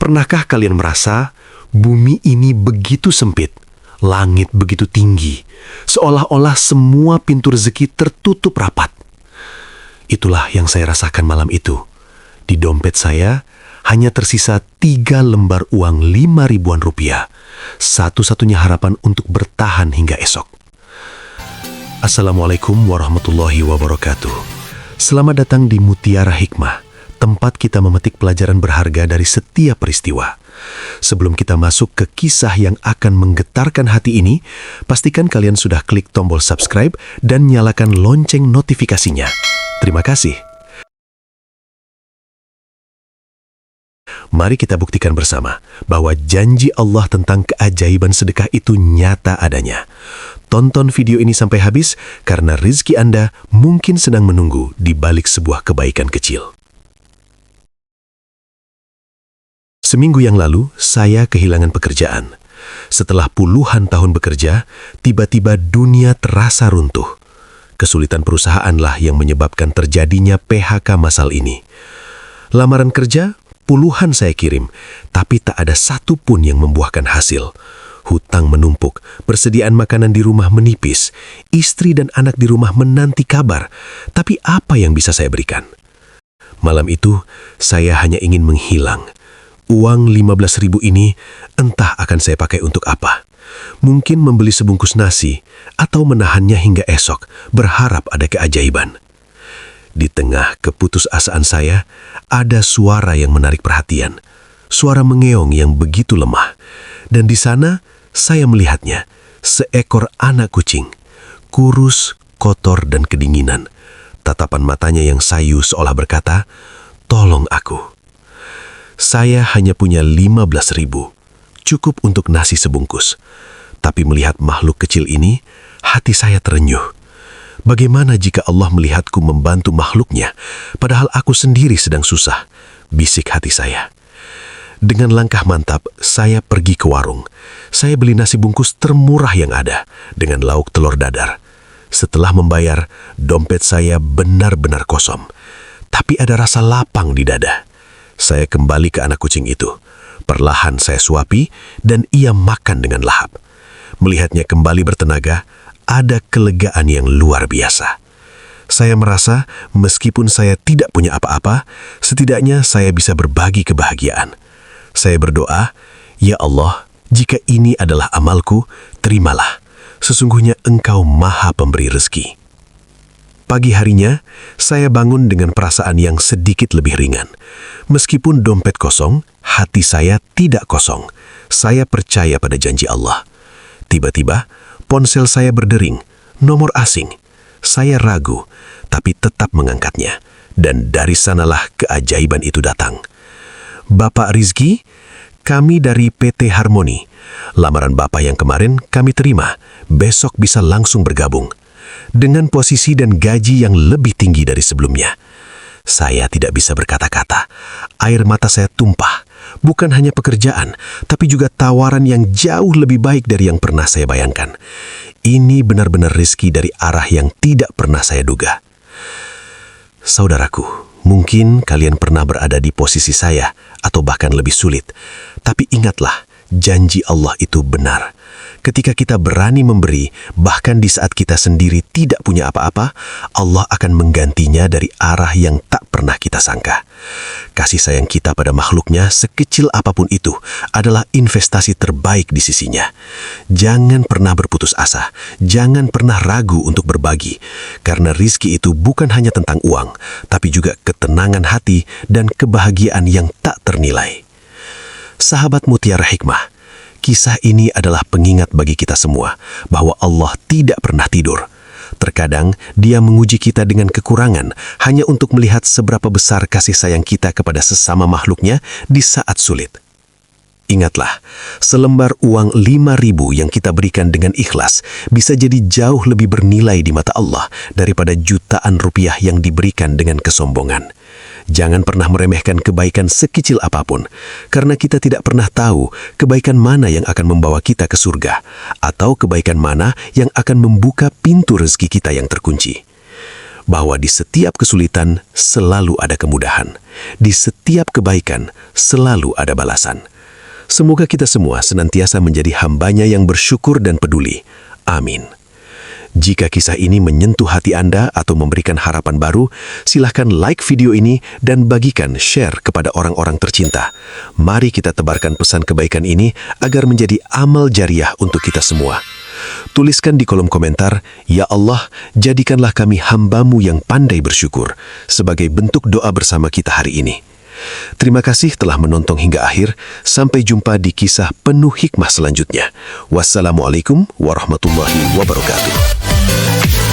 Pernahkah kalian merasa bumi ini begitu sempit, langit begitu tinggi, seolah-olah semua pintu rezeki tertutup rapat? Itulah yang saya rasakan malam itu. Di dompet saya hanya tersisa 3 lembar uang 5.000-an rupiah, satu-satunya harapan untuk bertahan hingga esok. Assalamualaikum warahmatullahi wabarakatuh. Selamat datang di Mutiara Hikmah, tempat kita memetik pelajaran berharga dari setiap peristiwa. Sebelum kita masuk ke kisah yang akan menggetarkan hati ini, pastikan kalian sudah klik tombol subscribe dan nyalakan lonceng notifikasinya. Terima kasih. Mari kita buktikan bersama bahwa janji Allah tentang keajaiban sedekah itu nyata adanya. Tonton video ini sampai habis karena rezeki Anda mungkin sedang menunggu di balik sebuah kebaikan kecil. Seminggu yang lalu, saya kehilangan pekerjaan. Setelah puluhan tahun bekerja, tiba-tiba dunia terasa runtuh. Kesulitan perusahaanlah yang menyebabkan terjadinya PHK massal ini. Lamaran kerja puluhan saya kirim, tapi tak ada satu pun yang membuahkan hasil. Hutang menumpuk, persediaan makanan di rumah menipis, istri dan anak di rumah menanti kabar. Tapi apa yang bisa saya berikan? Malam itu, saya hanya ingin menghilang. Uang 15.000 ini entah akan saya pakai untuk apa. Mungkin membeli sebungkus nasi atau menahannya hingga esok, berharap ada keajaiban. Di tengah keputusasaan saya, ada suara yang menarik perhatian. Suara mengeong yang begitu lemah. Dan di sana, saya melihatnya, seekor anak kucing, kurus, kotor, dan kedinginan. Tatapan matanya yang sayu seolah berkata, "Tolong aku." Saya hanya punya 15.000, cukup untuk nasi sebungkus. Tapi melihat makhluk kecil ini, hati saya terenyuh. Bagaimana jika Allah melihatku membantu makhluknya, padahal aku sendiri sedang susah? Bisik hati saya. Dengan langkah mantap, saya pergi ke warung. Saya beli nasi bungkus termurah yang ada, dengan lauk telur dadar. Setelah membayar, dompet saya benar-benar kosong. Tapi ada rasa lapang di dada. Saya kembali ke anak kucing itu. Perlahan saya suapi, dan ia makan dengan lahap. Melihatnya kembali bertenaga, ada kelegaan yang luar biasa. Saya merasa meskipun saya tidak punya apa-apa, setidaknya saya bisa berbagi kebahagiaan. Saya berdoa, "Ya Allah, jika ini adalah amalku, terimalah. Sesungguhnya Engkau Maha Pemberi rezeki." Pagi harinya, saya bangun dengan perasaan yang sedikit lebih ringan. Meskipun dompet kosong, hati saya tidak kosong. Saya percaya pada janji Allah. Tiba-tiba, ponsel saya berdering, nomor asing. Saya ragu, tapi tetap mengangkatnya. Dan dari sanalah keajaiban itu datang. "Bapak Rizki, kami dari PT Harmoni. Lamaran Bapak yang kemarin kami terima. Besok bisa langsung bergabung. Dengan posisi dan gaji yang lebih tinggi dari sebelumnya." Saya tidak bisa berkata-kata. Air mata saya tumpah. Bukan hanya pekerjaan, tapi juga tawaran yang jauh lebih baik dari yang pernah saya bayangkan. Ini benar-benar rezeki dari arah yang tidak pernah saya duga. Saudaraku, mungkin kalian pernah berada di posisi saya, atau bahkan lebih sulit. Tapi ingatlah, janji Allah itu benar. Ketika kita berani memberi, bahkan di saat kita sendiri tidak punya apa-apa, Allah akan menggantinya dari arah yang tak pernah kita sangka. Kasih sayang kita pada makhluknya, sekecil apapun itu, adalah investasi terbaik di sisinya. Jangan pernah berputus asa, jangan pernah ragu untuk berbagi, karena rizki itu bukan hanya tentang uang, tapi juga ketenangan hati dan kebahagiaan yang tak ternilai. Sahabat Mutiara Hikmah, kisah ini adalah pengingat bagi kita semua bahwa Allah tidak pernah tidur. Terkadang Dia menguji kita dengan kekurangan hanya untuk melihat seberapa besar kasih sayang kita kepada sesama makhluknya di saat sulit. Ingatlah, selembar uang 5.000 yang kita berikan dengan ikhlas bisa jadi jauh lebih bernilai di mata Allah daripada jutaan rupiah yang diberikan dengan kesombongan. Jangan pernah meremehkan kebaikan sekecil apapun, karena kita tidak pernah tahu kebaikan mana yang akan membawa kita ke surga, atau kebaikan mana yang akan membuka pintu rezeki kita yang terkunci. bahwa di setiap kesulitan selalu ada kemudahan. Di setiap kebaikan selalu ada balasan. Semoga kita semua senantiasa menjadi hambanya yang bersyukur dan peduli. Amin. Jika kisah ini menyentuh hati Anda atau memberikan harapan baru, silahkan like video ini dan bagikan share kepada orang-orang tercinta. Mari kita tebarkan pesan kebaikan ini agar menjadi amal jariah untuk kita semua. Tuliskan di kolom komentar, "Ya Allah, jadikanlah kami hamba-Mu yang pandai bersyukur," sebagai bentuk doa bersama kita hari ini. Terima kasih telah menonton hingga akhir. Sampai jumpa di kisah penuh hikmah selanjutnya. Wassalamualaikum warahmatullahi wabarakatuh.